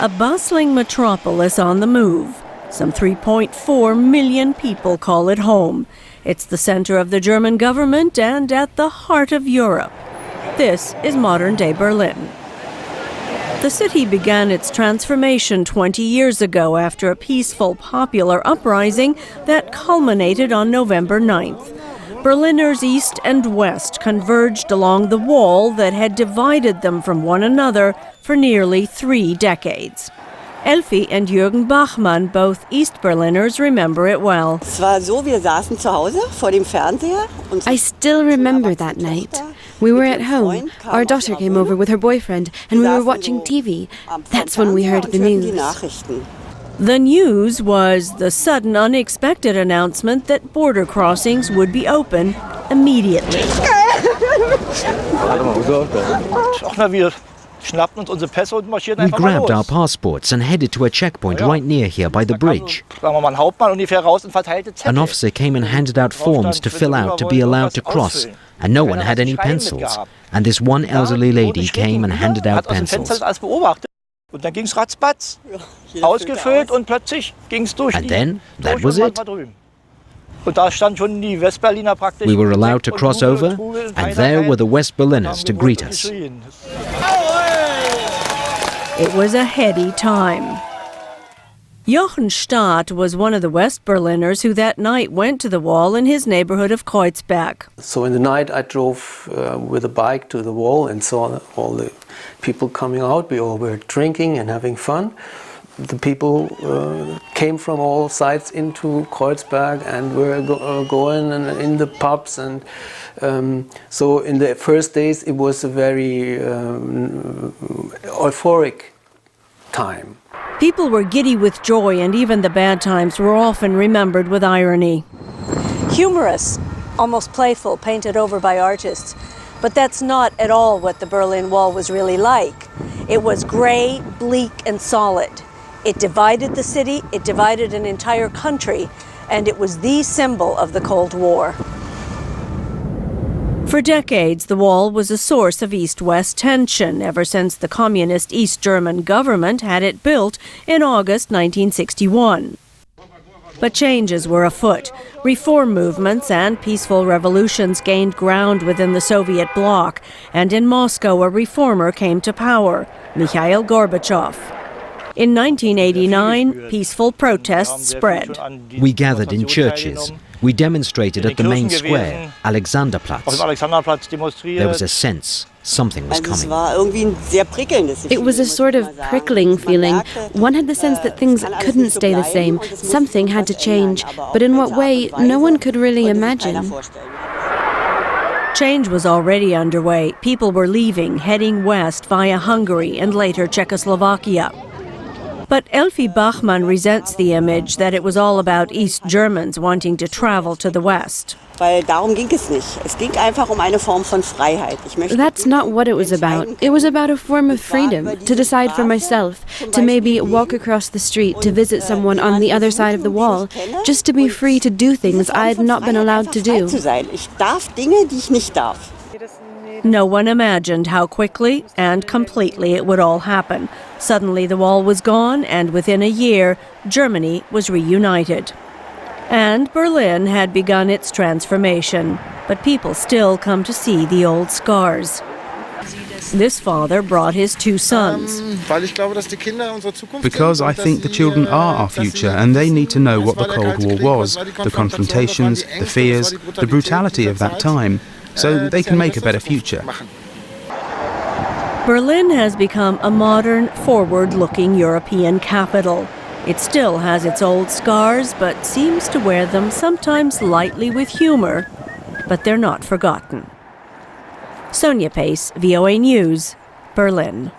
A bustling metropolis on the move. Some 3.4 million people call it home. It's the center of the German government and at the heart of Europe. This is modern-day Berlin. The city began its transformation 20 years ago after a peaceful popular uprising that culminated on November 9th. Berliners east and west converged along the wall that had divided them from one another for nearly 3 decades. Elfie and Jürgen Bachmann, both East Berliners, remember it well. I still remember that night. We were at home. Our daughter came over with her boyfriend, and we were watching TV. That's when we heard the news. The news was the sudden, unexpected announcement that border crossings would be open immediately. We grabbed our passports and headed to a checkpoint right near here by the bridge. An officer came and handed out forms to fill out to be allowed to cross, and no one had any pencils. And this one elderly lady came and handed out pencils. And then, that was it. We were allowed to cross over, and there were the West Berliners to greet us. It was a heady time. Jochen Stadt was one of the West Berliners who that night went to the wall in his neighborhood of Kreuzberg. So in the night I drove with a bike to the wall and saw all the people coming out. We all were drinking and having fun. The people came from all sides into Kreuzberg and were going in the pubs. And so in the first days it was a very euphoric time. People were giddy with joy, and even the bad times were often remembered with irony. Humorous, almost playful, painted over by artists. But that's not at all what the Berlin Wall was really like. It was gray, bleak, and solid. It divided the city, it divided an entire country, and it was the symbol of the Cold War. For decades, the wall was a source of East-West tension ever since the communist East German government had it built in August 1961. But changes were afoot. Reform movements and peaceful revolutions gained ground within the Soviet bloc, and in Moscow a reformer came to power, Mikhail Gorbachev. In 1989, peaceful protests spread. We gathered in churches. We demonstrated at the main square, Alexanderplatz. There was a sense something was coming. It was a sort of prickling feeling. One had the sense that things couldn't stay the same. Something had to change. But in what way, no one could really imagine. Change was already underway. People were leaving, heading west via Hungary and later Czechoslovakia. But Elfie Bachmann resents the image that it was all about East Germans wanting to travel to the West. That's not what it was about. It was about a form of freedom, to decide for myself, to maybe walk across the street, to visit someone on the other side of the wall, just to be free to do things I had not been allowed to do. No one imagined how quickly and completely it would all happen. Suddenly the wall was gone, and within a year, Germany was reunited. And Berlin had begun its transformation, but people still come to see the old scars. This father brought his 2 sons. Because I think the children are our future, and they need to know what the Cold War was, the confrontations, the fears, the brutality of that time, so they can make a better future. Berlin has become a modern, forward-looking European capital. It still has its old scars, but seems to wear them sometimes lightly with humor. But they're not forgotten. Sonja Pace, VOA News, Berlin.